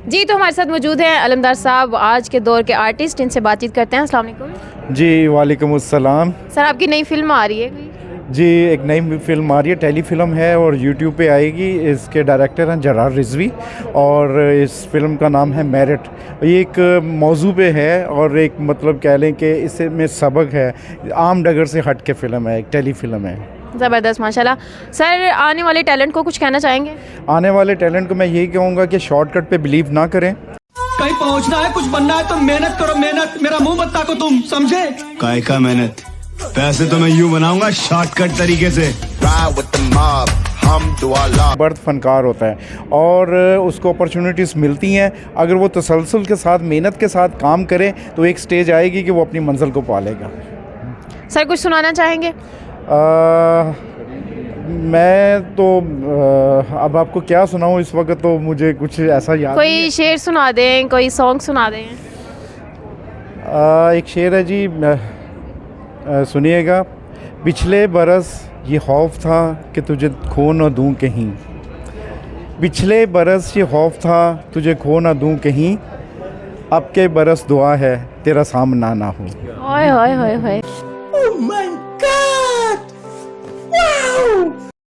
जी, तो हमारे साथ मौजूद हैं अलमदार साहब, आज के दौर के आर्टिस्ट, इनसे बातचीत करते हैं। अस्सलाम वालेकुम। जी वालेकुम अस्सलाम। सर, आपकी नई फिल्म आ रही है कोई? जी, एक नई फिल्म आ रही है, टेली फिल्म है और यूट्यूब पे आएगी। इसके डायरेक्टर हैं जरार रिजवी और इस फिल्म का नाम है मेरिट। ये एक मौजू पे है और एक मतलब कह लें कि इसमें सबक है, आम डगर से हट के फिल्म है, एक टेली फिल्म है। ज़बरदस्त, माशाल्लाह। सर, आने वाले टैलेंट को कुछ कहना चाहेंगे? आने वाले टैलेंट को मैं यही कहूँगा कि शॉर्टकट पे बिलीव ना करें। कहीं पहुंचना है, कुछ बनना है तो मेहनत करो, मेहनत। मेरा मुंह मत ताको तुम, समझे? काय का मेहनत, पैसे तो मैं यूं बनाऊंगा शॉर्टकट तरीके से। बर्थ फनकार होता है और उसको अपॉर्चुनिटीज़ मिलती हैं। अगर वो तसलसल के साथ, मेहनत के साथ काम करे तो एक स्टेज आएगी कि वो अपनी मंजिल को पालेगा। सर, कुछ सुनाना चाहेंगे? मैं तो अब आपको क्या सुनाऊं, इस वक्त तो मुझे कुछ ऐसा याद नहीं कोई शेर सुना दें, कोई सॉन्ग सुना दें। एक शेर है जी, सुनिएगा। पिछले बरस ये खौफ था कि तुझे खो न दूं कहीं, पिछले बरस ये खौफ था तुझे खो न दूं कहीं, अब के बरस दुआ है तेरा सामना ना हो। ओए होए होए होए।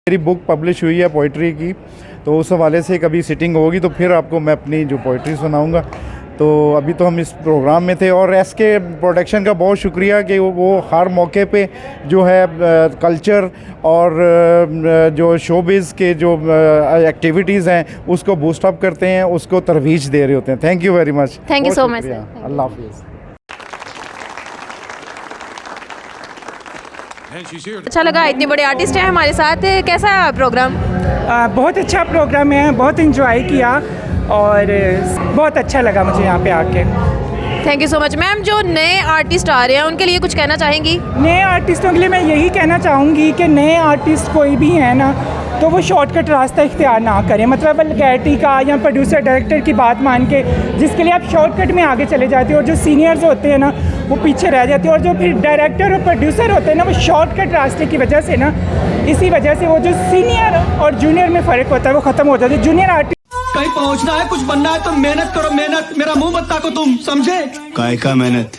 मेरी बुक पब्लिश हुई है पोइट्री की, तो उस हवाले से कभी सिटिंग होगी तो फिर आपको मैं अपनी जो पोइट्री सुनाऊंगा। तो अभी तो हम इस प्रोग्राम में थे और एसके प्रोडक्शन का बहुत शुक्रिया कि वो हर मौके पे जो है कल्चर और जो शोबिज़ के जो एक्टिविटीज़ हैं उसको बूस्ट अप करते हैं, उसको तरवीज दे रहे होते हैं। Thank you very much. Thank you so much. अल्लाह हाफिज़। अच्छा लगा, इतने बड़े आर्टिस्ट हैं हमारे साथ। कैसा है प्रोग्राम? बहुत अच्छा प्रोग्राम है, बहुत इन्जॉय किया और बहुत अच्छा लगा मुझे यहाँ पे आके। Thank you so much. Ma'am, जो नए आर्टिस्ट आ रहे हैं उनके लिए कुछ कहना चाहेंगी? नए आर्टिस्टों के लिए मैं यही कहना चाहूँगी कि नए आर्टिस्ट कोई भी है ना, तो वो शॉर्टकट रास्ता इख्तियार ना करें। मतलब वल्गैरिटी का या प्रोड्यूसर डायरेक्टर की बात मान के जिसके लिए आप शॉर्टकट में आगे चले जाते हो, और जो सीनियर्स होते हैं ना वो पीछे रह जाते हैं, और जो फिर डायरेक्टर और प्रोड्यूसर होते हैं ना वो शॉर्टकट रास्ते की वजह से ना, इसी वजह से वो जो सीनियर और जूनियर में फ़र्क होता है वो ख़त्म हो जाता है। जूनियर आर्टिस्ट कहीं पहुंचना है, कुछ बनना है तो मेहनत करो, मेहनत। मेरा मुंह मत ताको तुम, समझे? काय का मेहनत,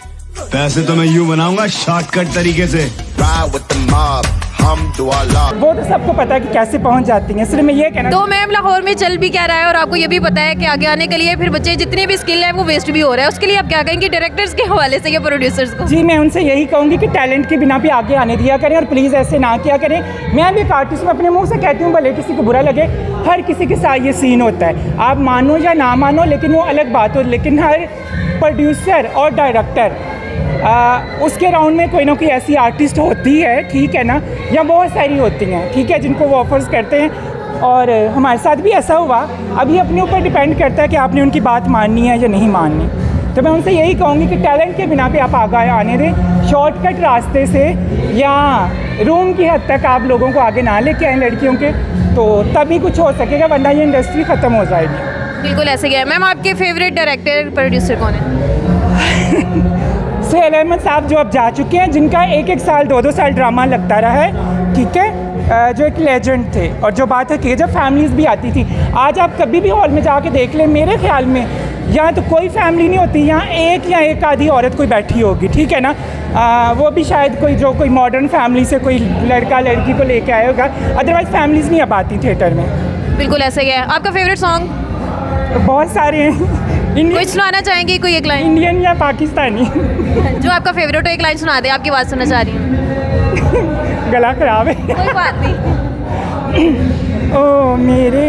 पैसे तो मैं यूं बनाऊंगा शॉर्टकट तरीके से। वो तो सबको पता है कि कैसे पहुंच जाती हैं। सिर्फ मैं ये कहना तो मैम, लाहौर में चल भी क्या रहा है और आपको ये भी पता है कि आगे आने के लिए फिर बच्चे जितने भी स्किल है वो वेस्ट भी हो रहा है, उसके लिए आप क्या कहेंगे डायरेक्टर्स के हवाले से या प्रोड्यूसर्स को? जी, मैं उनसे यही कहूँगी कि टैलेंट की बिना पे आगे आने दिया करें और प्लीज़ ऐसे ना किया करें। मैं भी एक आर्टिस्ट में अपने मुंह से कहती हूँ, भले किसी को बुरा लगे, हर किसी के साथ ये सीन होता है, आप मानो या ना मानो, लेकिन वो अलग बात हो। लेकिन हर प्रोड्यूसर और डायरेक्टर उसके राउंड में कोई ना कोई ऐसी आर्टिस्ट होती है, ठीक है ना, या बहुत सारी होती हैं, ठीक है, जिनको वो ऑफर्स करते हैं। और हमारे साथ भी ऐसा हुआ। अभी अपने ऊपर डिपेंड करता है कि आपने उनकी बात माननी है या नहीं माननी। तो मैं उनसे यही कहूँगी कि टैलेंट के बिना पे आप आगे आने दें, शॉर्टकट रास्ते से या रूम की हद तक आप लोगों को आगे ना लेके आएँ लड़कियों के, तो तभी कुछ हो सकेगा, वरना ये इंडस्ट्री ख़त्म हो जाएगी। बिल्कुल ऐसे ही है। मैम, आपके फेवरेट डायरेक्टर प्रोड्यूसर कौन है? सुहेल अहमद साहब जो अब जा चुके हैं, जिनका एक साल 2 साल ड्रामा लगता रहा है, ठीक है, जो एक लेजेंड थे। और जो बात है कि जब फैमिलीज़ भी आती थी, आज आप कभी भी हॉल में जाके देख लें, मेरे ख्याल में यहाँ तो कोई फैमिली नहीं होती, यहाँ एक या एक आधी औरत कोई बैठी होगी, ठीक है ना। वो भी शायद कोई मॉडर्न फैमिली से कोई लड़का लड़की को लेके आया होगा, अदरवाइज़ फैमिलीज़ नहीं अब आती थिएटर में। बिल्कुल ऐसे ही है। आपका फेवरेट सॉन्ग? बहुत सारे हैं। कोई सुनाना चाहेंगे, कोई एक लाइन? इंडियन या पाकिस्तानी? जो आपका फेवरेट हो, एक लाइन सुना दे, आपकी बात सुनना चाह रही हूँ। गला खराब है। कोई बात नहीं। ओ मेरे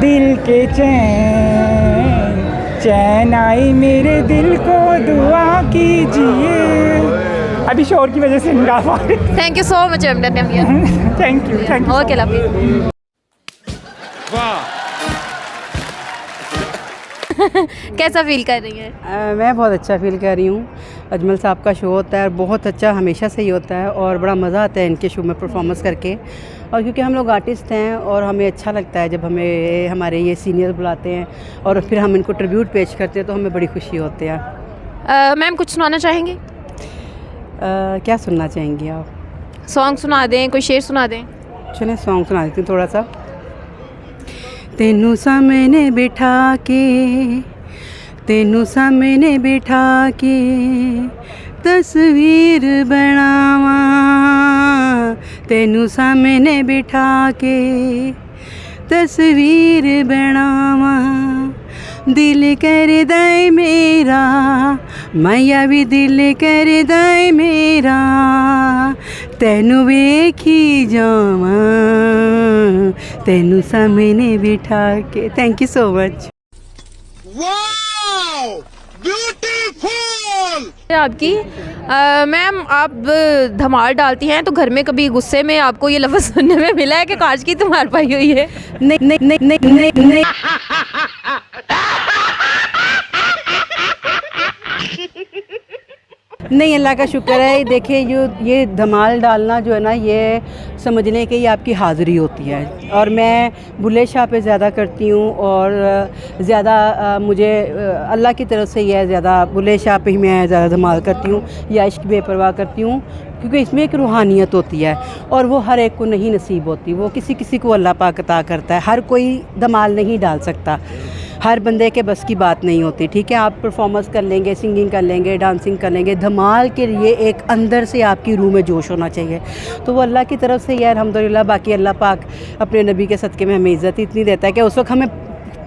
दिल के चैन, चैन आई मेरे दिल को दुआ कीजिए। अभी शोर की वजह से नहीं गा पा रही। Thank you so much. Thank you. Okay, love you. कैसा फील कर रही हैं? मैं बहुत अच्छा फ़ील कर रही हूँ। अजमल साहब का शो होता है और बहुत अच्छा हमेशा से ही होता है और बड़ा मज़ा आता है इनके शो में परफॉर्मेंस करके। और क्योंकि हम लोग आर्टिस्ट हैं और हमें अच्छा लगता है जब हमें हमारे ये सीनियर बुलाते हैं और फिर हम इनको ट्रिब्यूट पेश करते हैं, तो हमें बड़ी खुशी होती है। मैम, कुछ सुनाना चाहेंगी? क्या सुनना चाहेंगी आप? सॉन्ग सुना दें, कोई शेर सुना दें। चलिए सॉन्ग सुना देती हूँ थोड़ा सा। तेनू सामने बिठा के, तेनू सामने बिठा के तस्वीर बनावा, तेनू सामने बिठा के तस्वीर बनावा, दिल कर दे मेरा, मैया भी दिल कर दे मेरा, तेनू वेखी जावा, तेनू सामने बिठा के। Thank you so much. आपकी मैम, आप धमाल डालती हैं तो घर में कभी गुस्से में आपको ये लफ्ज़ सुनने में मिला है कि काश की धमाल पाई हुई है? नहीं नहीं नहीं नहीं नहीं नहीं नहीं, अल्लाह का शुक्र है। देखिए जो ये धमाल डालना जो है ना, ये समझ लें कि ये आपकी हाज़िरी होती है, और मैं बुल्ले शाह पे ज़्यादा करती हूँ, और ज़्यादा मुझे अल्लाह की तरफ से यह ज़्यादा बुल्ले शाह पे ही मैं ज़्यादा धमाल करती हूँ या इश्क बेपरवाह करती हूँ, क्योंकि इसमें एक रूहानियत होती है और वो हर एक को नहीं नसीब होती, वो किसी किसी को अल्लाह पाक अता करता है। हर कोई धमाल नहीं डाल सकता, हर बंदे के बस की बात नहीं होती। ठीक है, आप परफॉर्मेंस कर लेंगे, सिंगिंग कर लेंगे, डांसिंग कर लेंगे, धमाल के लिए एक अंदर से आपकी रूह में जोश होना चाहिए, तो वो अल्लाह की तरफ से ही है, अल्हम्दुलिल्लाह। बाकी अल्लाह पाक अपने नबी के सदक़े में हमें इज़्ज़त इतनी देता है कि उस वक्त हमें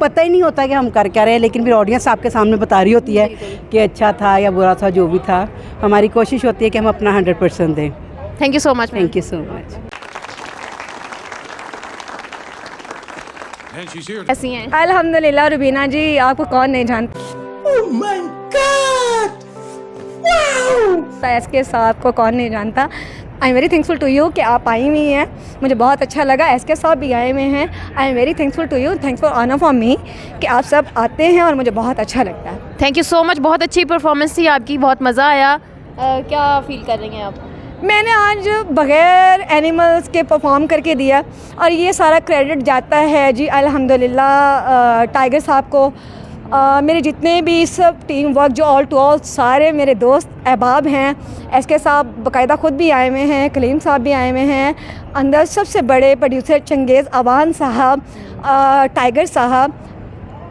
पता ही नहीं होता कि हम कर क्या रहे हैं, लेकिन फिर ऑडियंस आपके सामने बता रही होती है कि अच्छा था या बुरा था, जो भी था। हमारी कोशिश होती है कि हम अपना 100% दें। Thank you so much. Thank you so much. ऐसी हैं अल्हम्दुलिल्लाह रुबीना जी, आपको कौन नहीं जानता। एसके साहब को कौन नहीं जानता। I am very thankful to you कि आप आई हुई हैं, मुझे बहुत अच्छा लगा। एसके साहब भी आए हुए हैं। I am very thankful to you, thanks for honour for me कि आप सब आते हैं और मुझे बहुत अच्छा लगता है। Thank you so much. बहुत अच्छी परफॉर्मेंस थी आपकी, बहुत मज़ा आया। क्या फील कर रही हैं आप? मैंने आज बग़ैर एनिमल्स के परफॉर्म करके दिया, और ये सारा क्रेडिट जाता है जी अल्हम्दुलिल्लाह टाइगर साहब को। मेरे जितने भी सब टीम वर्क जो ऑल टू ऑल सारे मेरे दोस्त अहबाब हैं। एसके साहब बाकायदा ख़ुद भी आए हुए हैं, कलीम साहब भी आए हुए हैं, अंदर सबसे बड़े प्रोड्यूसर चंगेज़ अवान साहब, टाइगर साहब,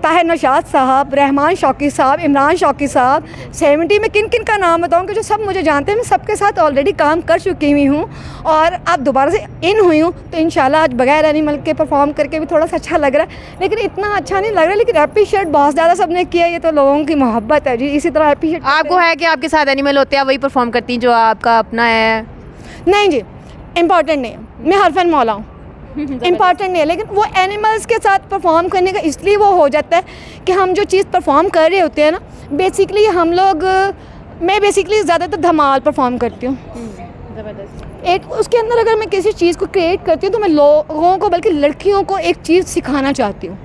ताहिर नौशाद साहब, रहमान शौकी साहब, इमरान शौकी साहब। 70 में किन किन का नाम बताऊँ कि जो सब मुझे जानते हैं। मैं सबके साथ ऑलरेडी काम कर चुकी हुई हूँ और अब दोबारा से इन हुई हूँ, तो इंशाल्लाह आज बगैर एनिमल के परफॉर्म करके भी थोड़ा सा अच्छा लग रहा है, लेकिन इतना अच्छा नहीं लग रहा। लेकिन अप्रीशिएट बहुत ज़्यादा सबने किया, ये तो लोगों की मोहब्बत है जी। इसी तरह अप्रीशिएट आपको है कि आपके साथ एनिमल होते हैं, वही परफॉर्म करती हैं जो आपका अपना है? नहीं जी, इम्पॉर्टेंट नहीं है, मैं हरफन मौला हूँ, इम्पॉर्टेंट नहीं है। लेकिन वो एनिमल्स के साथ परफॉर्म करने का इसलिए वो हो जाता है कि हम जो चीज़ परफॉर्म कर रहे होते हैं ना, बेसिकली हम लोग, मैं बेसिकली ज़्यादातर धमाल परफॉर्म करती हूँ। एक उसके अंदर अगर मैं किसी चीज़ को क्रिएट करती हूँ तो मैं लोगों को, बल्कि लड़कियों को एक चीज़ सिखाना चाहती हूँ।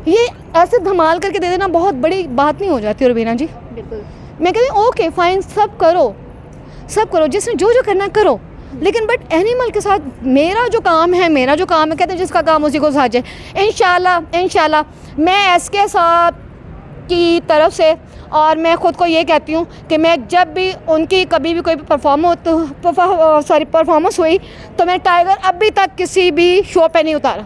ये ऐसे धमाल करके दे देना बहुत बड़ी बात नहीं हो जाती रुबीना जी। बिल्कुल, मैं कहती हूँ ओके फाइन, सब करो, सब करो, जिसने जो जो करना करो, लेकिन बट एनिमल के साथ मेरा जो काम है, कहते हैं जिसका काम उसी को साझे। इंशाल्लाह मैं एसके साहब की तरफ से, और मैं ख़ुद को ये कहती हूँ कि मैं जब भी उनकी कभी भी कोई परफॉर्मेंस हुई तो मैं टाइगर अभी तक किसी भी शो पे नहीं उतारा।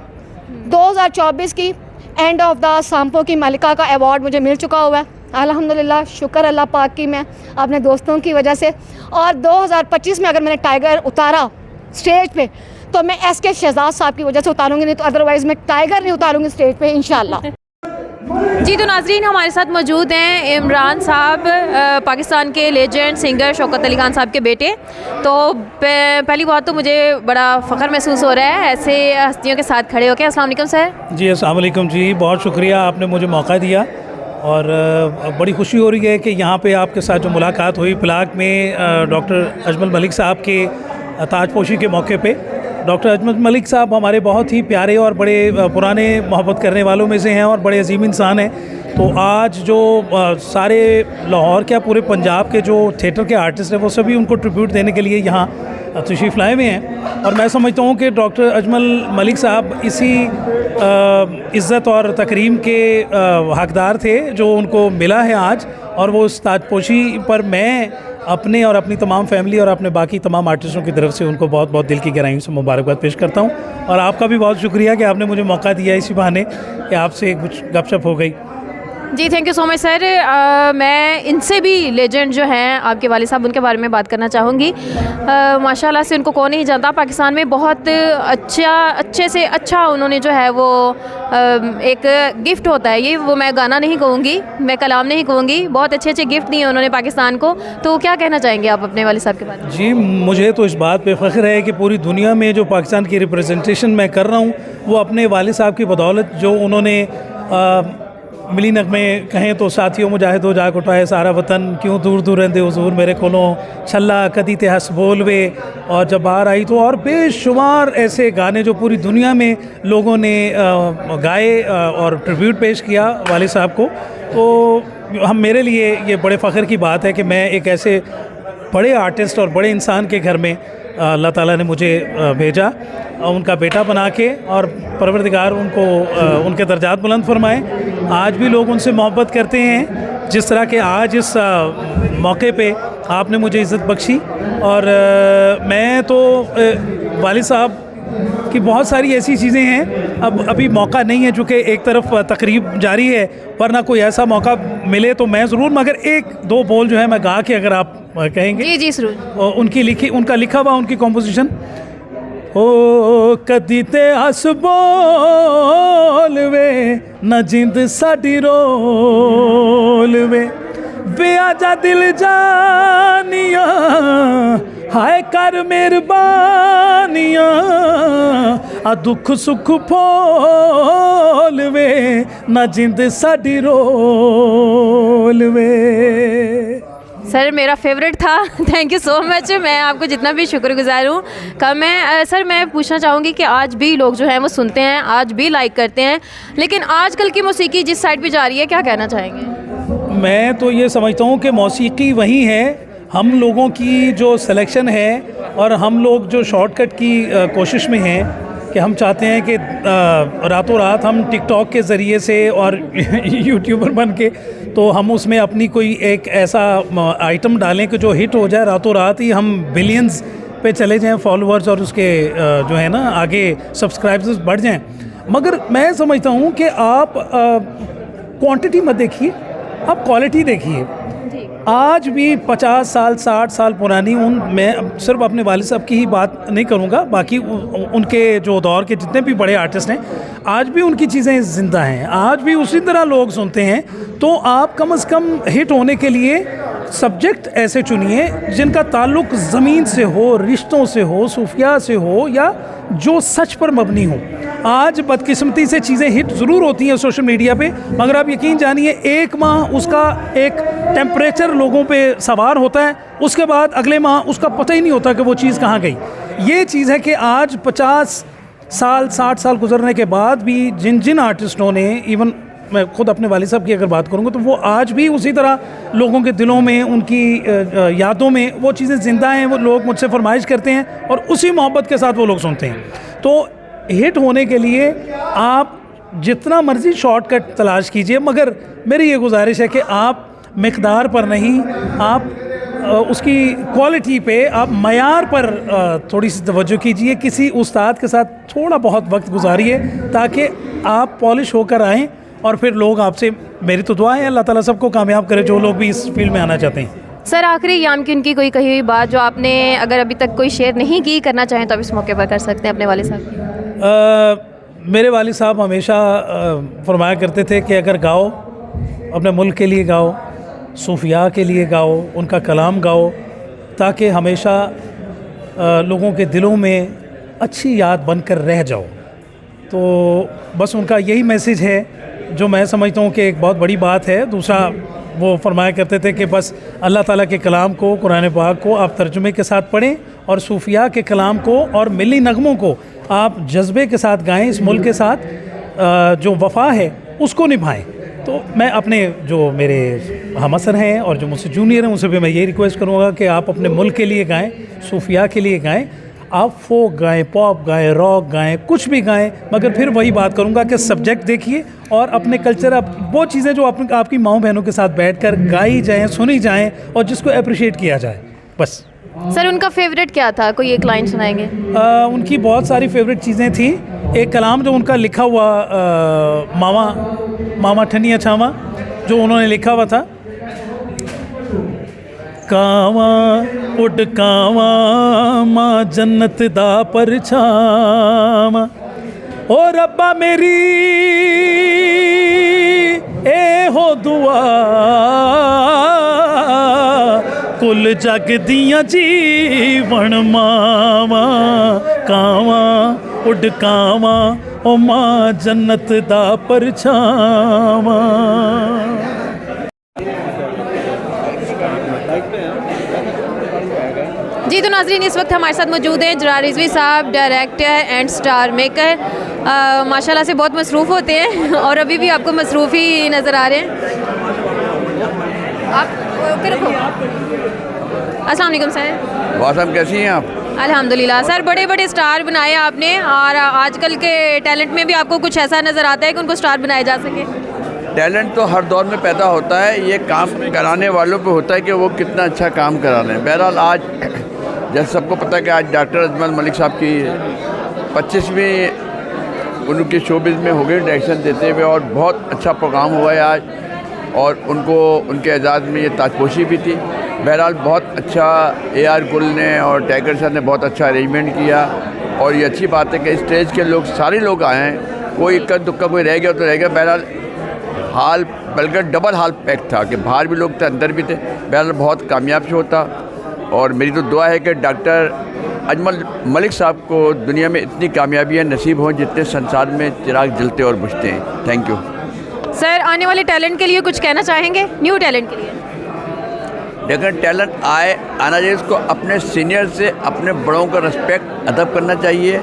2024 की एंड ऑफ द सांपो की मलिका का अवार्ड मुझे मिल चुका हुआ है, अल्हम्दुलिल्लाह, शुक्र अल्लाह पाक की, मैं अपने दोस्तों की वजह से। और 2025 में अगर मैंने टाइगर उतारा स्टेज पे तो मैं एसके शहजाद साहब की वजह से उतारूंगी, नहीं तो अदरवाइज़ मैं टाइगर नहीं उतारूंगी स्टेज पे इंशाल्लाह। जी तो नाज़रीन, हमारे साथ मौजूद हैं इमरान साहब, पाकिस्तान के लेजेंड सिंगर शौकत अली खान साहब के बेटे। तो पहली बात तो मुझे बड़ा फ़ख्र महसूस हो रहा है ऐसे हस्तियों के साथ खड़े होकर। अस्सलाम वालेकुम सर। जी अस्सलाम वालेकुम जी, बहुत शुक्रिया, आपने मुझे मौका दिया और बड़ी खुशी हो रही है कि यहाँ पे आपके साथ जो मुलाकात हुई पलाक में डॉक्टर अजमल मलिक साहब के ताजपोशी के मौके पे। डॉक्टर अजमल मलिक साहब हमारे बहुत ही प्यारे और बड़े पुराने मोहब्बत करने वालों में से हैं और बड़े अजीम इंसान हैं। तो आज जो सारे लाहौर क्या पूरे पंजाब के जो थिएटर के आर्टिस्ट हैं वो सभी उनको ट्रिब्यूट देने के लिए यहाँ तशरीफ़ लाए हुए हैं। और मैं समझता हूँ कि डॉक्टर अजमल मलिक साहब इसी इज़्ज़त और तकरीम के हकदार थे जो उनको मिला है आज, और वो उस ताजपोशी पर मैं अपने और अपनी तमाम फैमिली और अपने बाकी तमाम आर्टिस्टों की तरफ से उनको बहुत बहुत दिल की गहराइयों से मुबारकबाद पेश करता हूँ। और आपका भी बहुत शुक्रिया कि आपने मुझे मौका दिया इसी बहाने कि आपसे कुछ गपशप हो गई। जी thank you so much sir. मैं इनसे भी लेजेंड जो हैं आपके वालिद साहब, उनके बारे में बात करना चाहूँगी। माशाल्लाह से उनको कौन नहीं जानता, पाकिस्तान में बहुत अच्छे से अच्छा उन्होंने जो है वो एक गिफ्ट होता है ये, वो मैं गाना नहीं कहूँगी, मैं कलाम नहीं कहूँगी, बहुत अच्छे गिफ्ट दिए उन्होंने पाकिस्तान को। तो क्या कहना चाहेंगे आप अपने वालिद साहब के बारे में? जी, मुझे तो इस बात पे फ़ख्र है कि पूरी दुनिया में जो पाकिस्तान की रिप्रेजेंटेशन मैं कर रहा हूँ वो अपने वालिद साहब की बदौलत, जो उन्होंने मिली नगमे कहें तो साथियों मुजाहिदो जाग उठाए सारा वतन, क्यों दूर दूर रहंदे हुजूर मेरे कोलों, छल्ला कदी ते हस बोलवे, और जब बाहर आई तो, और बेशुमार ऐसे गाने जो पूरी दुनिया में लोगों ने गाए और ट्रिब्यूट पेश किया वालिद साहब को। तो मेरे लिए ये बड़े फ़ख्र की बात है कि मैं एक ऐसे बड़े आर्टिस्ट और बड़े इंसान के घर में अल्लाह ताला ने मुझे भेजा, उनका बेटा बना के, और परवरदिगार उनको उनके दर्जात बुलंद फरमाए। आज भी लोग उनसे मोहब्बत करते हैं जिस तरह के आज इस मौके पे आपने मुझे इज़्ज़त बख्शी। और मैं तो वालिद साहब की बहुत सारी ऐसी चीज़ें हैं, अब अभी मौका नहीं है चूँकि एक तरफ तकरीब जारी है, वरना कोई ऐसा मौका मिले तो मैं ज़रूर, मगर एक दो बोल जो है मैं गा के अगर आप कहेंगे। जी जी ज़रूर। उनका लिखा हुआ उनकी कॉम्पोजिशन। ओ कदी ते हस बोल वे न जिंद साडी रोल वे, आजा दिल जानिया हाय कर मेहरबानिया, आ दुख सुख फोल वे न जिंद साडी रोल वे। सर मेरा फेवरेट था, थैंक यू सो मच। मैं आपको जितना भी शुक्रगुजार हूँ कम है। सर मैं पूछना चाहूँगी कि आज भी लोग जो हैं वो सुनते हैं, आज भी लाइक करते हैं, लेकिन आजकल की मौसीकी जिस साइड पे जा रही है, क्या कहना चाहेंगे? मैं तो ये समझता हूँ कि मौसीकी वही है, हम लोगों की जो सिलेक्शन है और हम लोग जो शॉर्टकट की कोशिश में हैं कि हम चाहते हैं कि रातों रात हम टिकटॉक के ज़रिए से और यूट्यूबर बन के तो हम उसमें अपनी कोई एक ऐसा आइटम डालें कि जो हिट हो जाए, रातों रात ही हम बिलियंस पे चले जाएं फॉलोअर्स, और उसके जो है ना आगे सब्सक्राइबर्स बढ़ जाएं। मगर मैं समझता हूँ कि आप क्वांटिटी मत देखिए, आप क्वालिटी देखिए। आज भी 50 साल 60 साल पुरानी मैं सिर्फ अपने वालिद साहब की ही बात नहीं करूँगा, बाकी उनके जो दौर के जितने भी बड़े आर्टिस्ट हैं आज भी उनकी चीज़ें ज़िंदा हैं, आज भी उसी तरह लोग सुनते हैं। तो आप कम से कम हिट होने के लिए सब्जेक्ट ऐसे चुनिए जिनका ताल्लुक़ ज़मीन से हो, रिश्तों से हो, सूफिया से हो, या जो सच पर मबनी हो। आज बदकिस्मती से चीज़ें हिट ज़रूर होती हैं सोशल मीडिया पे, मगर आप यकीन जानिए एक माह उसका एक टेम्परेचर लोगों पे सवार होता है, उसके बाद अगले माह उसका पता ही नहीं होता कि वो चीज़ कहाँ गई। ये चीज़ है कि आज 50 साल 60 साल गुजरने के बाद भी जिन जिन आर्टिस्टों ने, इवन मैं खुद अपने वालिद साहब की अगर बात करूँगा तो वो आज भी उसी तरह लोगों के दिलों में, उनकी यादों में वो चीज़ें ज़िंदा हैं। वो लोग मुझसे फरमाइश करते हैं और उसी मोहब्बत के साथ वो लोग सुनते हैं। तो हिट होने के लिए आप जितना मर्ज़ी शॉर्टकट तलाश कीजिए, मगर मेरी ये गुजारिश है कि आप मिक़दार पर नहीं, आप उसकी क्वालिटी पे, आप मयार पर थोड़ी सी तवज्जो कीजिए। किसी उस्ताद के साथ थोड़ा बहुत वक्त गुजारिए ताकि आप पॉलिश होकर आएँ, और फिर लोग आपसे, मेरी तो दुआ है अल्लाह ताला सबको कामयाब करे जो लोग भी इस फील्ड में आना चाहते हैं। सर आखिरी याम की उनकी कोई कही हुई बात जो आपने अगर अभी तक कोई शेयर नहीं की, करना चाहें तो आप इस मौके पर कर सकते हैं अपने वालिद साहब की। मेरे वालिद साहब हमेशा फरमाया करते थे कि अगर गाओ अपने मुल्क के लिए गाओ, सूफिया के लिए गाओ, उनका कलाम गाओ, ताकि हमेशा लोगों के दिलों में अच्छी याद बनकर रह जाओ। तो बस उनका यही मैसेज है जो मैं समझता हूँ कि एक बहुत बड़ी बात है। दूसरा, वो फरमाया करते थे कि बस अल्लाह ताला के कलाम को, कुरान पाक को आप तर्जुमे के साथ पढ़ें, और सूफिया के कलाम को और मिली नगमों को आप जज्बे के साथ गाएं, इस मुल्क के साथ जो वफ़ा है उसको निभाएं। तो मैं अपने जो मेरे हमअसर हैं और जो मुझसे जूनियर हैं उनसे भी मैं यही रिक्वेस्ट करूँगा कि आप अपने मुल्क के लिए गाएं, सूफिया के लिए गाएं। आप फोक गाएं, पॉप गाएं, रॉक गाएं, कुछ भी गाएं, मगर फिर वही बात करूँगा कि सब्जेक्ट देखिए और अपने कल्चर, वो चीज़ें जो आपकी माँओं बहनों के साथ बैठकर गाई जाएं, सुनी जाएं और जिसको अप्रिशिएट किया जाए, बस। सर उनका फेवरेट क्या था, कोई एक लाइन सुनाएंगे? उनकी बहुत सारी फेवरेट चीज़ें थी। एक कलाम जो उनका लिखा हुआ मामा ठनिया छावा जो उन्होंने लिखा हुआ था, कावा उड कावा माँ जन्नत दा परछावा, ओ रब्बा मेरी ए हो दुआ, कुल जग दियां जीवन मावा, कावा उड कावा ओ माँ जन्नत दा परछावा। जी तो नाज़रीन, इस वक्त हमारे साथ मौजूद हैं जरार रिजवी साहब, डायरेक्टर एंड स्टार मेकर। माशाल्लाह से बहुत मसरूफ़ होते हैं और अभी भी आपको मसरूफ़ ही नज़र आ रहे हैं। आप ओके रखो। अस्सलाम वालेकुम सर। वासम, कैसी हैं आप? अल्हम्दुलिल्लाह सर, बड़े बड़े स्टार बनाए आपने और आजकल के टैलेंट में भी आपको कुछ ऐसा नज़र आता है कि उनको स्टार बनाया जा सके? टैलेंट तो हर दौर में पैदा होता है, ये काम कराने वालों पे होता है कि वो कितना अच्छा काम करा रहे हैं। बहरहाल आज जैसे सबको पता है कि आज डॉक्टर अजमल मलिक साहब की 25वीं उनके शोबिज़ में हो गई डायरेक्शन देते हुए, और बहुत अच्छा प्रोग्राम हुआ है आज, और उनको उनके एजाज़ में ये ताजपोशी भी थी। बहरहाल बहुत अच्छा AR गुल ने और टाइगर सर ने बहुत अच्छा अरेंजमेंट किया, और ये अच्छी बात है कि स्टेज के लोग सारे लोग आए हैं, कोई इक्का दुक्का कोई रह गया तो रह गया। बहरहाल हाल बल्कि डबल हाल पैक था कि बाहर भी लोग थे, अंदर भी थे। बहरहाल बहुत कामयाब शो था, और मेरी तो दुआ है कि डॉक्टर अजमल मलिक साहब को दुनिया में इतनी कामयाबियाँ नसीब हों जितने संसार में चिराग जलते और बुझते हैं। Thank you sir. आने वाले टैलेंट के लिए कुछ कहना चाहेंगे, न्यू टैलेंट के लिए? लेकिन टैलेंट आना चाहिए, इसको अपने सीनियर से, अपने बड़ों का रिस्पेक्ट अदब करना चाहिए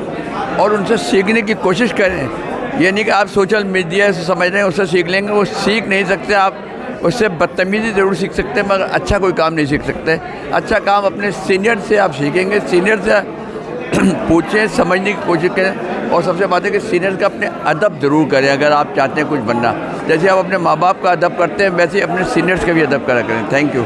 और उनसे सीखने की कोशिश करें। ये नहीं कि आप सोशल मीडिया से समझ रहे हैं उससे सीख लेंगे, वो सीख नहीं सकते। आप उससे बदतमीज़ी ज़रूर सीख सकते हैं, मगर अच्छा कोई काम नहीं सीख सकते। अच्छा काम अपने सीनियर से आप सीखेंगे, सीनियर से पूछें, समझने की कोशिश करें, और सबसे बात है कि सीनियर का अपने अदब ज़रूर करें। अगर आप चाहते हैं कुछ बनना, जैसे आप अपने माँ बाप का अदब करते हैं, वैसे ही अपने सीनियर्स का भी अदब करा करें। Thank you.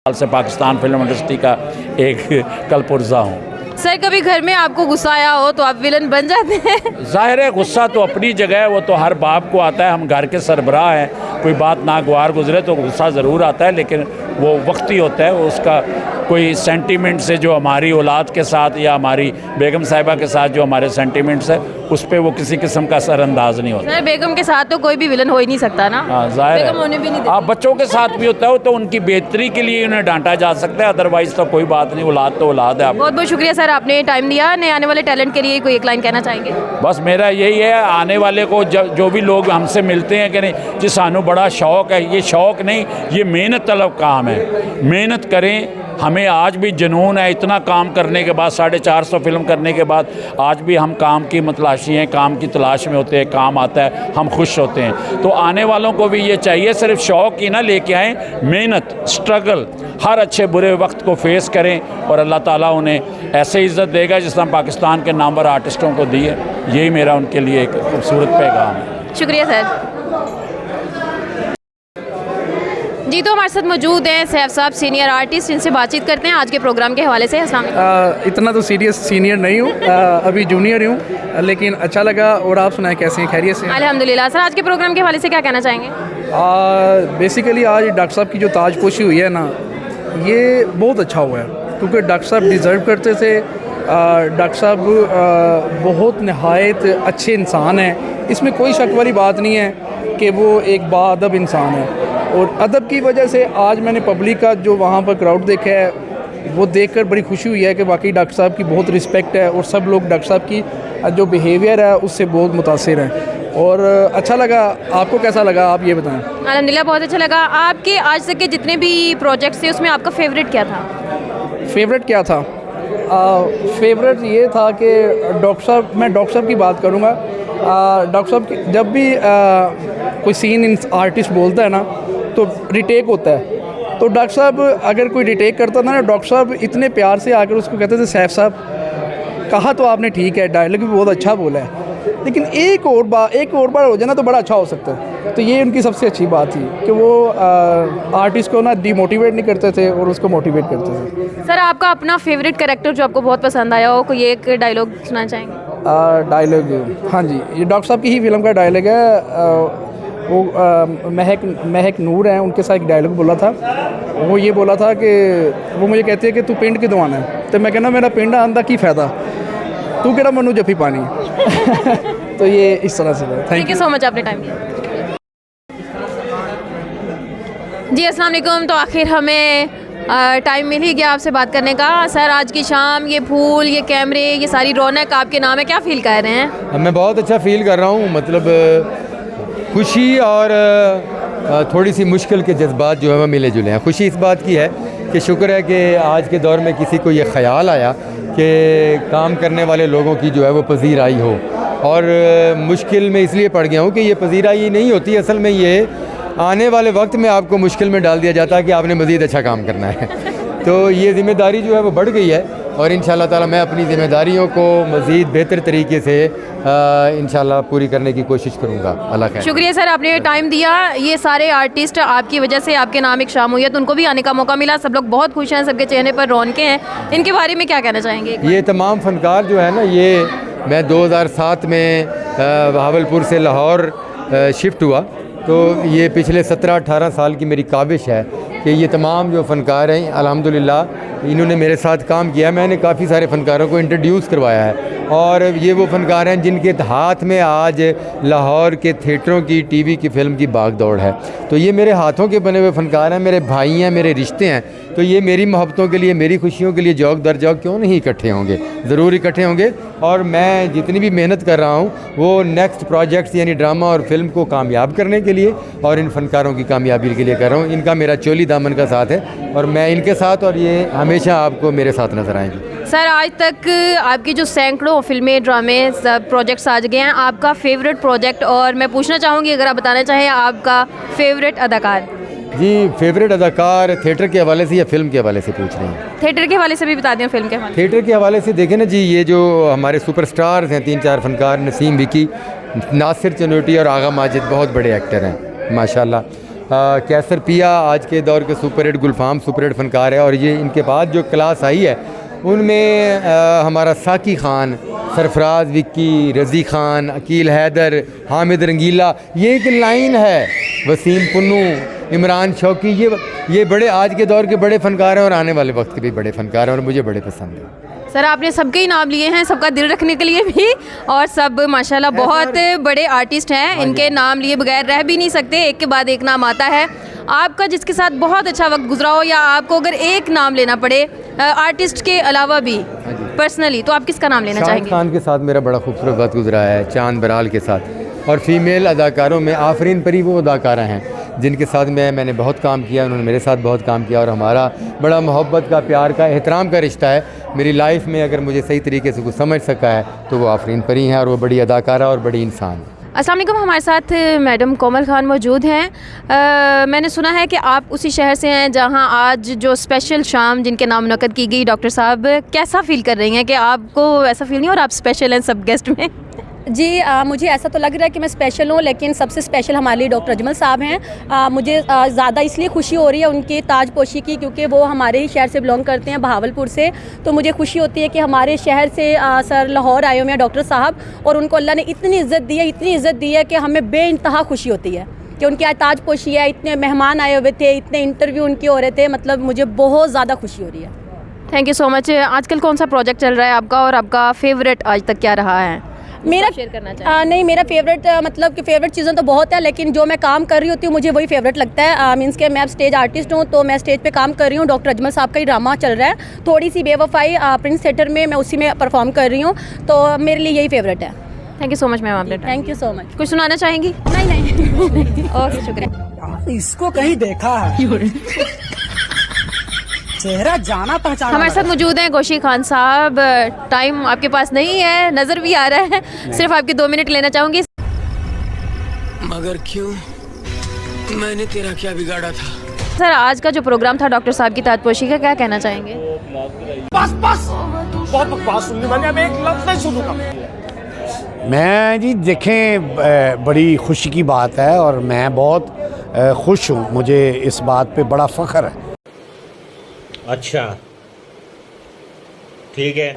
से पाकिस्तान फिल्म इंडस्ट्री का एक कलपुर्जा हूँ। सर कभी घर में आपको गुस्सा आया हो तो आप विलन बन जाते हैं? जाहिर है गुस्सा तो अपनी जगह है, वो तो हर बाप को आता है। हम घर के सरबराह हैं, कोई बात नागवार गुजरे तो गुस्सा ज़रूर आता है, लेकिन वो वक्ती होता है। वो उसका कोई सेंटीमेंट से जो हमारी औलाद के साथ या हमारी बेगम साहिबा के साथ जो हमारे सेंटीमेंट्स है, उस पर वो किसी किस्म का असरअंदाज नहीं होता। सर बेगम के साथ तो कोई भी विलन हो ही नहीं सकता ना। हाँ जाहिर बेगम होने भी नहीं है। देती। आप बच्चों के साथ भी होता है, तो उनकी बेहतरी के लिए उन्हें डांटा जा सकता है, अदरवाइज़ तो कोई बात नहीं। औलाद तो औलाद है। बहुत बहुत शुक्रिया सर, आपने टाइम दिया। आने वाले टैलेंट के लिए कोई एक लाइन कहना चाहेंगे? बस मेरा यही है, आने वाले को जो भी लोग हमसे मिलते हैं कि नहीं जी सानू बड़ा शौक़ है, ये शौक़ नहीं, ये मेहनत तलब काम है। मेहनत करें। हमें आज भी जुनून है, इतना काम करने के बाद, 450 फिल्म करने के बाद आज भी हम काम की मतलाशी हैं, काम की तलाश में होते हैं। काम आता है, हम खुश होते हैं। तो आने वालों को भी ये चाहिए, सिर्फ शौक़ ही ना लेके आएँ, मेहनत, स्ट्रगल, हर अच्छे बुरे वक्त को फेस करें, और अल्लाह ताला उन्हें ऐसे इज़्ज़त देगा जिस तरह पाकिस्तान के नामवर आर्टिस्टों को दी है। यही मेरा उनके लिए एक खूबसूरत पैगाम है। शुक्रिया सर। जी तो हमारे साथ मौजूद हैं सैफ साहब, सीनियर आर्टिस्ट, इनसे बातचीत करते हैं आज के प्रोग्राम के हवाले से। अस्सलाम वालेकुम। इतना तो सीरियस सीनियर नहीं हूँ, अभी जूनियर हूँ, लेकिन अच्छा लगा। और आप सुनाएं, कैसे हैं? खैरियत से? अल्हम्दुलिल्लाह। सर आज के प्रोग्राम के हवाले से क्या कहना चाहेंगे? बेसिकली आज डॉक्टर साहब की जो ताजपोशी हुई है ना, ये बहुत अच्छा हुआ है, क्योंकि डॉक्टर साहब डिज़र्व करते थे। डॉक्टर साहब बहुत नहायत अच्छे इंसान हैं, इसमें कोई शक वाली बात नहीं है कि वो एक बाअदब इंसान है। और अदब की वजह से आज मैंने पब्लिक का जो वहाँ पर क्राउड देखा है, वो देखकर बड़ी खुशी हुई है कि वाकई डॉक्टर साहब की बहुत रिस्पेक्ट है, और सब लोग डॉक्टर साहब की जो बिहेवियर है उससे बहुत मुतासिर हैं। और अच्छा लगा। आपको कैसा लगा, आप ये बताएं? अल्हम्दुलिल्लाह बहुत अच्छा लगा। आपके आज तक के जितने भी प्रोजेक्ट्स थे उसमें आपका फेवरेट क्या था? फेवरेट क्या था? फेवरेट ये था कि डॉक्टर साहब, मैं डॉक्टर साहब की बात करूँगा। डॉक्टर साहब जब भी कोई सीन आर्टिस्ट बोलता है ना तो रिटेक होता है। तो डॉक्टर साहब अगर कोई रिटेक करता था ना, डॉक्टर साहब इतने प्यार से आकर उसको कहते थे सैफ साहब कहा तो आपने ठीक है, डायलॉग भी बहुत अच्छा बोला है, लेकिन एक और बार हो जाए ना तो बड़ा अच्छा हो सकता है। तो ये उनकी सबसे अच्छी बात थी कि वो आर्टिस्ट को ना डिमोटिवेट नहीं करते थे और उसको मोटिवेट करते थे। सर आपका अपना फेवरेट कैरेक्टर जो आपको बहुत पसंद आया हो, कोई एक डायलॉग सुनाना चाहेंगे? डायलॉग, हाँ जी, ये डॉक्टर साहब की ही फिल्म का डायलॉग है। वो महक नूर हैं, उनके साथ एक डायलॉग बोला था। वो ये बोला था कि वो मुझे कहती है कि तू पिंड किदों आना है, तो मैं कहना मेरा पिंड आने का की फ़ायदा, तू केड़ा मनु जफी पानी। तो ये इस तरह से। थैंक यू सो मच, आपने टाइम दिया। जी अस्सलाम वालेकुम। तो आखिर हमें टाइम मिल ही गया आपसे बात करने का। सर आज की शाम, ये फूल, ये कैमरे, ये सारी रौनक आपके नाम है, क्या फ़ील कर रहे हैं? मैं बहुत अच्छा फ़ील कर रहा हूँ, मतलब खुशी और थोड़ी सी मुश्किल के जज्बात जो है वो मिले जुले हैं। खुशी इस बात की है कि शुक्र है कि आज के दौर में किसी को ये ख़याल आया कि काम करने वाले लोगों की जो है वो पजीराई हो, और मुश्किल में इसलिए पड़ गया हूँ कि ये पजीराई नहीं होती, असल में ये आने वाले वक्त में आपको मुश्किल में डाल दिया जाता है कि आपने मज़ीद अच्छा काम करना है। तो ये ज़िम्मेदारी जो है वो बढ़ गई है, और इंशाल्लाह ताला मैं अपनी ज़िम्मेदारियों को मज़ीद बेहतर तरीके से इंशाल्लाह पूरी करने की कोशिश करूँगा। अल्लाह खैर। शुक्रिया सर, आपने टाइम दिया। ये सारे आर्टिस्ट आपकी वजह से आपके नाम एक शाम हुई है, तो उनको भी आने का मौका मिला। सब लोग बहुत खुश हैं, सबके चेहरे पर रौनकें हैं। इनके बारे में क्या कहना चाहेंगे? ये तमाम फ़नकार जो है ना, ये मैं 2007 में बहावलपुर से लाहौर शिफ्ट हुआ, तो ये पिछले 17-18 साल की मेरी काविश है कि ये तमाम जो फ़नकार हैं अल्हम्दुलिल्लाह इन्होंने मेरे साथ काम किया। मैंने काफ़ी सारे फ़नकारों को इंट्रोड्यूस करवाया है, और ये वो फ़नकार हैं जिनके हाथ में आज लाहौर के थिएटरों की, टीवी की, फ़िल्म की भाग दौड़ है। तो ये मेरे हाथों के बने हुए फ़नकार हैं, मेरे भाई हैं, मेरे रिश्ते हैं। तो ये मेरी मोहब्बतों के लिए, मेरी खुशियों के लिए जौक दर जौक क्यों नहीं इकट्ठे होंगे, ज़रूर इकट्ठे होंगे। और मैं जितनी भी मेहनत कर रहा हूँ वो नेक्स्ट प्रोजेक्ट्स यानी ड्रामा और फिल्म को कामयाब करने के लिए और इन फ़नकारों की कामयाबी के लिए कर रहा हूँ। इनका मेरा चोली दामन का साथ है, और मैं इनके साथ, और ये हमेशा आपको मेरे साथ नज़र आएंगी। सर आज तक आपकी जो सैकड़ों फिल्में, ड्रामे, सब प्रोजेक्ट्स आ गए हैं, आपका फेवरेट प्रोजेक्ट, और मैं पूछना चाहूँगी अगर आप बताना चाहें आपका फेवरेट अदाकार? जी, फेवरेट अदाकार थिएटर के हवाले से या फिल्म के हवाले से पूछ रहे हैं? थिएटर के हवाले से भी बता दें, फिल्म के हवाले? थिएटर के हवाले से देखें ना जी, ये जो हमारे सुपरस्टार्स हैं 3-4 फ़नकार, नसीम विकी, नासिर चनोटी और आगा माजिद, बहुत बड़े एक्टर हैं माशाल्लाह। कैसर पिया आज के दौर के सुपर हिट, गुलफाम सुपर हिट फ़नकार है, और ये इनके बाद जो क्लास आई है उनमें हमारा साकी ख़ान, सरफराज विक्की, रज़ी ख़ान, अकील हैदर, हामिद रंगीला, ये एक लाइन है, वसीम पुन्नू, इमरान शौकी, ये बड़े आज के दौर के बड़े फ़नकार हैं, और आने वाले वक्त के भी बड़े फ़नकार हैं, और मुझे बड़े पसंद हैं। सर आपने सबके ही नाम लिए हैं, सबका दिल रखने के लिए भी, और सब माशाल्लाह बहुत बड़े आर्टिस्ट हैं। इनके नाम लिए बगैर रह भी नहीं सकते, एक के बाद एक नाम आता है। आपका जिसके साथ बहुत अच्छा वक्त गुजरा हो, या आपको अगर एक नाम लेना पड़े आर्टिस्ट के अलावा भी पर्सनली, तो आप किसका नाम लेना चाहेंगे? शान खान के साथ मेरा बड़ा खूबसूरत वक्त गुजरा है, चांद बराल के साथ। और फीमेल अदाकारों में आफरीन परी वो अदाकारा हैं जिनके साथ मैंने बहुत काम किया, उन्होंने मेरे साथ बहुत काम किया, और हमारा बड़ा मोहब्बत का, प्यार का, एहतराम का रिश्ता है। मेरी लाइफ में अगर मुझे सही तरीके से कुछ समझ सका है तो वो आफरीन परी हैं, और वो बड़ी अदाकारा और बड़ी इंसान। अस्सलाम वालेकुम, हमारे साथ मैडम कोमल खान मौजूद हैं। मैंने सुना है कि आप उसी शहर से हैं जहां आज जो स्पेशल शाम जिनके नाम मुनक़्क़द की गई, डॉक्टर साहब कैसा फ़ील कर रही हैं कि आपको ऐसा फ़ील नहीं हो रहा आप स्पेशल हैं सब गेस्ट में? जी मुझे ऐसा तो लग रहा है कि मैं स्पेशल हूँ, लेकिन सबसे स्पेशल हमारे लिए डॉक्टर अजमल साहब हैं। मुझे ज़्यादा इसलिए खुशी हो रही है उनकी ताजपोशी की, क्योंकि वो हमारे ही शहर से बिलोंग करते हैं, बहावलपुर से। तो मुझे खुशी होती है कि हमारे शहर से सर लाहौर आए हुए हैं डॉक्टर साहब, और उनको अल्लाह ने इतनी इज़्ज़त दी है कि हमें बेइंतहा खुशी होती है कि उनकी आज ताजपोशी है। इतने मेहमान आए हुए थे, इतने इंटरव्यू उनके हो रहे थे, मतलब मुझे बहुत ज़्यादा खुशी हो रही है। Thank you so much. आजकल कौन सा प्रोजेक्ट चल रहा है आपका, और आपका फेवरेट आज तक क्या रहा है? मेरा शेयर करना नहीं, मेरा फेवरेट मतलब कि फ़ेवरेट चीज़ें तो बहुत है, लेकिन जो मैं काम कर रही होती हूँ मुझे वही फेवरेट लगता है। मीन्स के मैं अब स्टेज आर्टिस्ट हूँ, तो मैं स्टेज पे काम कर रही हूँ। डॉक्टर अजमल साहब का ही ड्रामा चल रहा है, थोड़ी सी बेवफाई, प्रिंस थिएटर में, मैं उसी में परफॉर्म कर रही हूँ, तो मेरे लिए यही फेवरेट है। Thank you so much ma'am, आपने थैंक यू सो मच। कुछ सुनाना चाहेंगी? नहीं ओके, शुक्रिया। इसको कहीं देखा है, चेहरा जाना पहचाना। हमारे साथ मौजूद हैं गोशी खान साहब। टाइम आपके पास नहीं है, नज़र भी आ रहा है, सिर्फ आपके 2 मिनट लेना चाहूँगी। मगर क्यों? मैंने तेरा क्या बिगाड़ा था? सर आज का जो प्रोग्राम था डॉक्टर साहब की ताजपोशी का, क्या कहना चाहेंगे? बस बस, बहुत बकवास सुननी, मैंने अब एक लफ्ज़ नहीं सुनूंगा। मैं जी देखें, बड़ी खुशी की बात है और मैं बहुत खुश हूँ, मुझे इस बात पे बड़ा फ़ख्र है। अच्छा, ठीक है।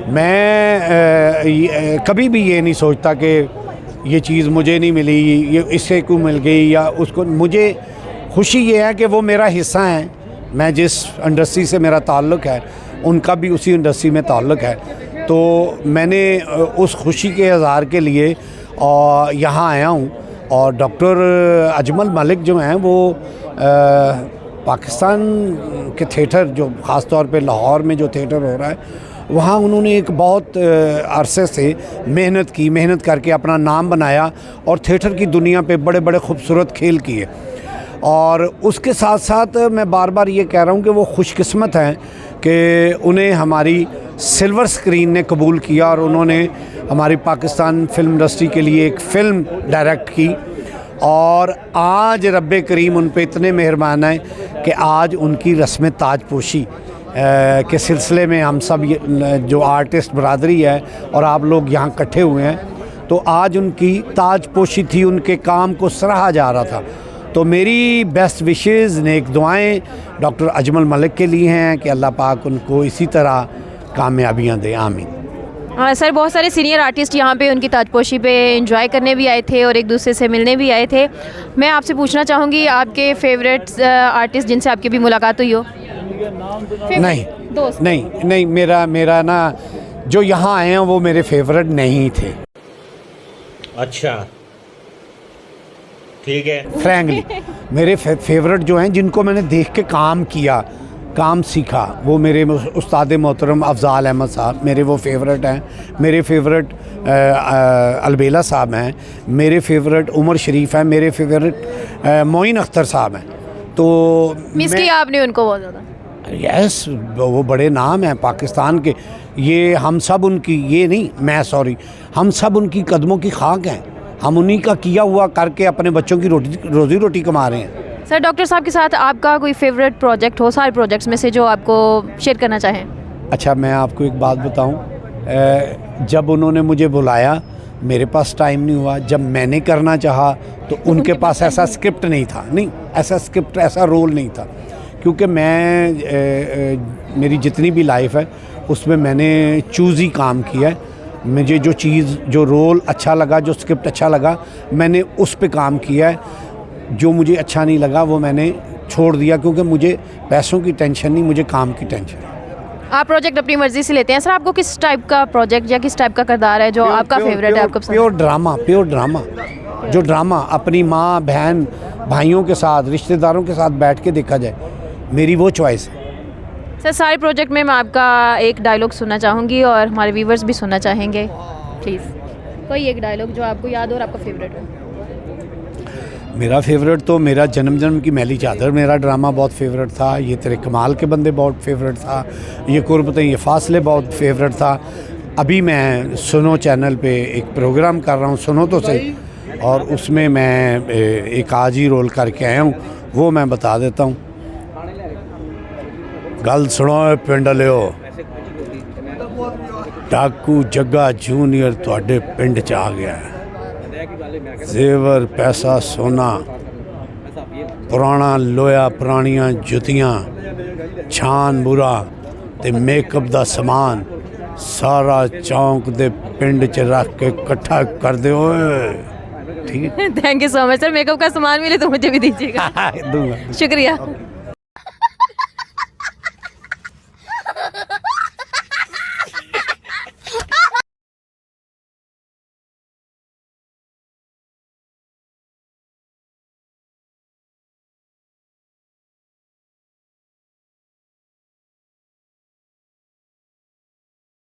मैं कभी भी ये नहीं सोचता कि ये चीज़ मुझे नहीं मिली, ये इससे क्यों मिल गई या उसको। मुझे खुशी ये है कि वो मेरा हिस्सा है, मैं जिस इंडस्ट्री से मेरा ताल्लुक़ है उनका भी उसी इंडस्ट्री में ताल्लुक़ है। तो मैंने उस खुशी के इज़हार के लिए यहाँ आया हूँ। और डॉक्टर अजमल मलिक जो हैं वो पाकिस्तान के थिएटर, जो ख़ास तौर पे लाहौर में जो थिएटर हो रहा है, वहाँ उन्होंने एक बहुत अरसे से मेहनत करके अपना नाम बनाया और थिएटर की दुनिया पे बड़े बड़े खूबसूरत खेल किए। और उसके साथ साथ मैं बार बार ये कह रहा हूँ कि वो खुशकिस्मत हैं कि उन्हें हमारी सिल्वर स्क्रीन ने कबूल किया और उन्होंने हमारी पाकिस्तान फिल्म इंडस्ट्री के लिए एक फ़िल्म डायरेक्ट की। और आज रब्बे करीम उन पे इतने मेहरबान हैं कि आज उनकी रस्म ताजपोशी के सिलसिले में हम सब जो आर्टिस्ट बरादरी है और आप लोग यहाँ इकट्ठे हुए हैं, तो आज उनकी ताजपोशी थी, उनके काम को सराहा जा रहा था। तो मेरी बेस्ट विशेज़, नेक दुआएं डॉक्टर अजमल मलिक के लिए हैं कि अल्लाह पाक उनको इसी तरह कामयाबियाँ दे, आमीन। हाँ सर, बहुत सारे सीनियर आर्टिस्ट यहाँ पे उनकी ताजपोशी पे एंजॉय करने भी आए थे और एक दूसरे से मिलने भी आए थे। मैं आपसे पूछना चाहूँगी, आपके फेवरेट आर्टिस्ट जिनसे आपकी भी मुलाकात हुई हो? नहीं, मेरा ना जो यहाँ आए हैं वो मेरे फेवरेट नहीं थे। अच्छा, ठीक है। फ्रैंकली मेरे फेवरेट जो हैं, जिनको मैंने देख के काम किया, काम सीखा, वो मेरे उस्ताद मोहतरम अफजाल अहमद साहब मेरे वो फेवरेट हैं। मेरे फेवरेट अलबेला साहब हैं। मेरे फेवरेट उमर शरीफ हैं। मेरे फेवरेट मोइन अख्तर साहब हैं। तो मिस किया आपने उनको बहुत ज़्यादा? यस, वो बड़े नाम हैं पाकिस्तान के। ये हम सब उनकी, ये नहीं मैं सॉरी, हम सब उनकी कदमों की खाक हैं। हम उन्हीं का किया हुआ करके अपने बच्चों की रोज़ी रोटी कमा रहे हैं। सर डॉक्टर साहब के साथ आपका कोई फेवरेट प्रोजेक्ट हो, सारे प्रोजेक्ट्स में से, जो आपको शेयर करना चाहें? अच्छा, मैं आपको एक बात बताऊं, जब उन्होंने मुझे बुलाया मेरे पास टाइम नहीं हुआ। जब मैंने करना चाहा तो उनके पास ऐसा स्क्रिप्ट नहीं था, ऐसा रोल नहीं था। क्योंकि मैं मेरी जितनी भी लाइफ है उसमें मैंने चूज़ ही काम किया है। मुझे जो चीज़, जो रोल अच्छा लगा, जो स्क्रिप्ट अच्छा लगा, मैंने उस पे काम किया है। जो मुझे अच्छा नहीं लगा वो मैंने छोड़ दिया, क्योंकि मुझे पैसों की टेंशन नहीं, मुझे काम की टेंशन है। आप प्रोजेक्ट अपनी मर्ज़ी से लेते हैं। सर आपको किस टाइप का प्रोजेक्ट या किस टाइप का किरदार है जो आपका फेवरेट है, आपको पसंद? प्योर ड्रामा, जो ड्रामा अपनी माँ, बहन, भाइयों के साथ, रिश्तेदारों के साथ बैठ के देखा जाए, मेरी वो चॉइस है। सर सारे प्रोजेक्ट में मैं आपका एक डायलॉग सुनना चाहूँगी और हमारे व्यूवर्स भी सुनना चाहेंगे, प्लीज़। कोई एक डायलॉग जो आपको याद हो और आपका फेवरेट हो। मेरा फेवरेट तो मेरा जन्म की मैली चादर, मेरा ड्रामा बहुत फेवरेट था। ये तेरे कमाल के बंदे बहुत फेवरेट था। ये कुर्बतें ये फासले बहुत फेवरेट था। अभी मैं सुनो चैनल पे एक प्रोग्राम कर रहा हूँ, सुनो तो सही, और उसमें मैं एक आज ही रोल करके आया हूँ, वो मैं बता देता हूँ। गल सुनो पिंड लियो, डाकू जग्गा जूनियर तुहाडे पिंड च आ गया है। जेवर पैसा सोना, पुराना लोया, पुरानियां जुतियां, छान बुरा ते मेकअप दा समान सारा चौंक दे पिंड च रख के इकट्ठा कर दे। ठीक है, thank you so much sir. Makeup का सामान मिले तो मुझे भी दीजिएगा। दूंगा। शुक्रिया।